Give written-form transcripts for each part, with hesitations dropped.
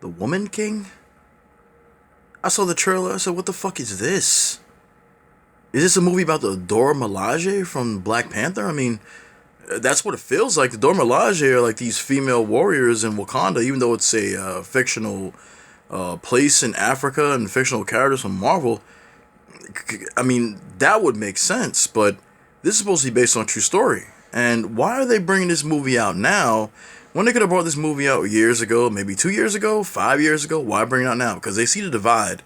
The Woman King? I saw the trailer. I said, what the fuck is this? Is this a movie about the Dora Milaje from Black Panther? I mean, that's what it feels like. The Dora Milaje are like these female warriors in Wakanda, even though it's a fictional place in Africa and fictional characters from Marvel. I mean, that would make sense, but this is supposed to be based on a true story. And why are they bringing this movie out now when they could have brought this movie out years ago, maybe 2 years ago, 5 years ago? Why bring it out now? Because they see the divide.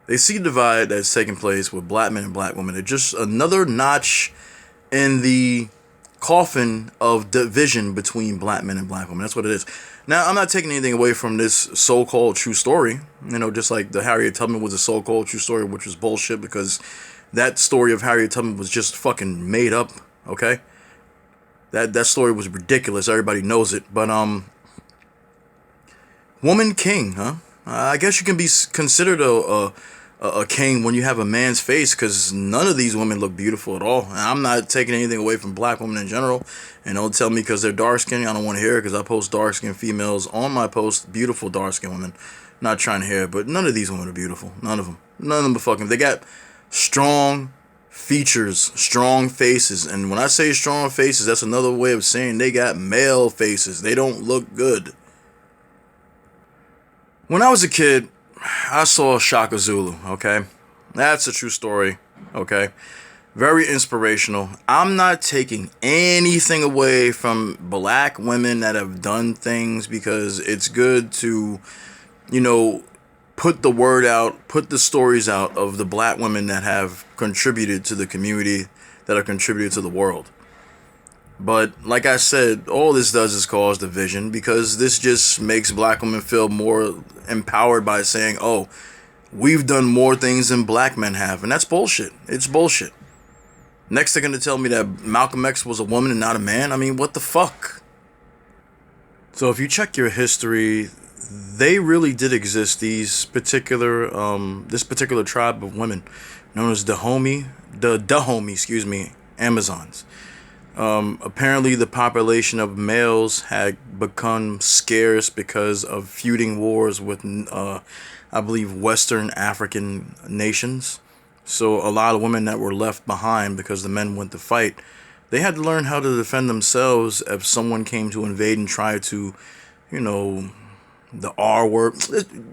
They see the divide that's taking place with black men and black women. It's just another notch in the coffin of division between black men and black women. That's what it is. Now, I'm not taking anything away from this so-called true story. You know, just like the Harriet Tubman was a so-called true story, which was bullshit because that story of Harriet Tubman was just fucking made up. Okay, that story was ridiculous. Everybody knows it. But Woman King, huh? I guess you can be considered a king when you have a man's face, because none of these women look beautiful at all. And I'm not taking anything away from black women in general. And don't tell me because they're dark skinned, I don't want to hear it, because I post dark skinned females on my post, beautiful dark skinned women. Not trying to hear it, but none of these women are beautiful. None of them. None of them are fucking. They got strong features, strong faces. And when I say strong faces, that's another way of saying they got male faces. They don't look good. When I was a kid, I saw Shaka Zulu, okay? That's a true story, okay? Very inspirational. I'm not taking anything away from black women that have done things, because it's good to, you know, put the word out, put the stories out of the black women that have contributed to the community, that have contributed to the world. But like I said, all this does is cause division, because this just makes black women feel more empowered by saying, oh, we've done more things than black men have. And that's bullshit. It's bullshit. Next, they're going to tell me that Malcolm X was a woman and not a man. I mean, what the fuck? So if you check your history, they really did exist. This particular tribe of women known as the Amazons. Apparently the population of males had become scarce because of feuding wars with, I believe, Western African nations. So a lot of women that were left behind because the men went to fight, they had to learn how to defend themselves if someone came to invade and try to, you know, the R word,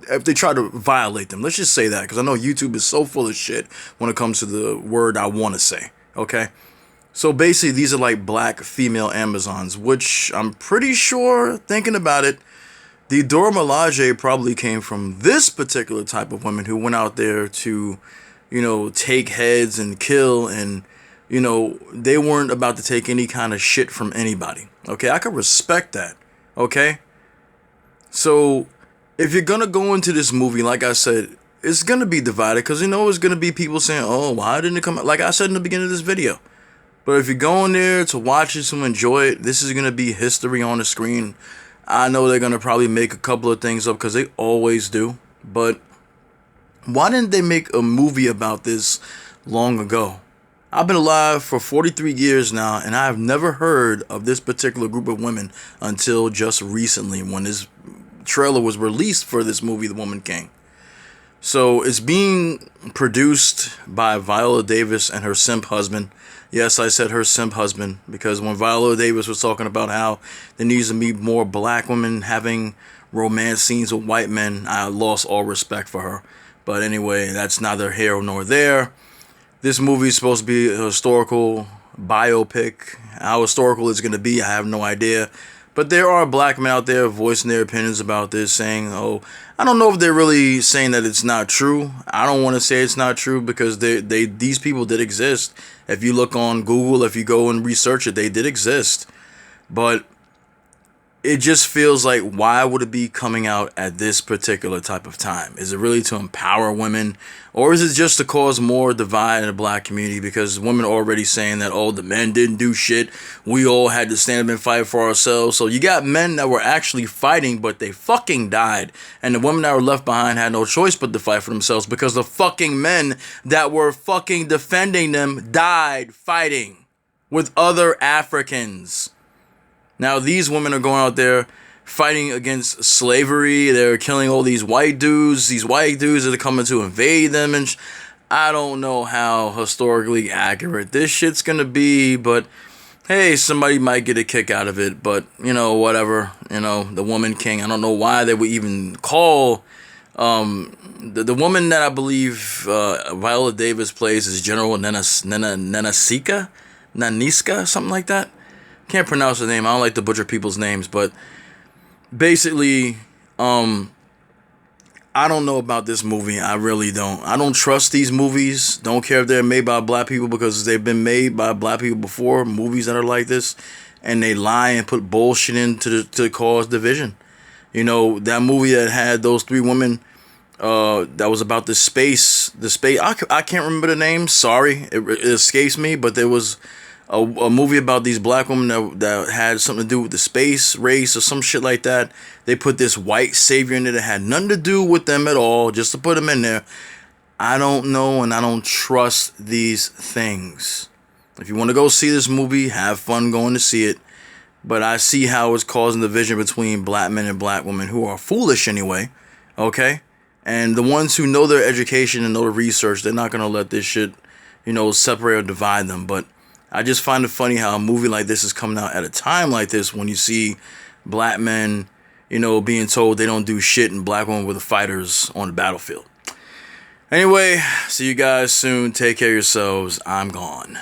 if they try to violate them. Let's just say that, because I know YouTube is so full of shit when it comes to the word I want to say, okay? So basically, these are like black female Amazons, which I'm pretty sure, thinking about it, the Dora Milaje probably came from this particular type of women who went out there to, you know, take heads and kill, and, you know, they weren't about to take any kind of shit from anybody. Okay, I could respect that. Okay? So, if you're gonna go into this movie, like I said, it's gonna be divided, because you know it's gonna be people saying, oh, why didn't it come out? Like I said in the beginning of this video. But if you're going there to watch it, to enjoy it, this is going to be history on the screen. I know they're going to probably make a couple of things up, because they always do. But why didn't they make a movie about this long ago? I've been alive for 43 years now, and I've never heard of this particular group of women until just recently, when this trailer was released for this movie, The Woman King. So it's being produced by Viola Davis and her simp husband. Yes, I said her simp husband, because when Viola Davis was talking about how there needs to be more black women having romance scenes with white men, I lost all respect for her. But anyway, that's neither here nor there. This movie is supposed to be a historical biopic. How historical it's going to be, I have no idea. But there are black men out there voicing their opinions about this, saying, oh, I don't know if they're really saying that it's not true. I don't want to say it's not true, because these people did exist. If you look on Google, if you go and research it, they did exist. But it just feels like, why would it be coming out at this particular type of time? Is it really to empower women? Or is it just to cause more divide in the black community? Because women are already saying that, oh, the men didn't do shit. We all had to stand up and fight for ourselves. So you got men that were actually fighting, but they fucking died. And the women that were left behind had no choice but to fight for themselves, because the fucking men that were fucking defending them died fighting with other Africans. Now, these women are going out there fighting against slavery. They're killing all these white dudes. These white dudes that are coming to invade them, and I don't know how historically accurate this shit's gonna be, but hey, somebody might get a kick out of it. But whatever. The Woman King. I don't know why they would even call the woman that I believe Viola Davis plays is General Nanisca, something like that. Can't pronounce her name. I don't like to butcher people's names, but basically, I don't know about this movie. I really don't. I don't trust these movies. Don't care if they're made by black people, because they've been made by black people before. Movies that are like this, and they lie and put bullshit in to cause division. That movie that had those three women. That was about the space. I can't remember the name. Sorry, it escapes me. But there was a movie about these black women that had something to do with the space race or some shit like that. They put this white savior in there that had nothing to do with them at all, just to put them in there. I don't know, and I don't trust these things. If you want to go see this movie, have fun going to see it. But I see how it's causing division between black men and black women, who are foolish anyway. Okay? And the ones who know their education and know the research, they're not going to let this shit, separate or divide them. But I just find it funny how a movie like this is coming out at a time like this, when you see black men, being told they don't do shit, and black women were the fighters on the battlefield. Anyway, see you guys soon. Take care of yourselves. I'm gone.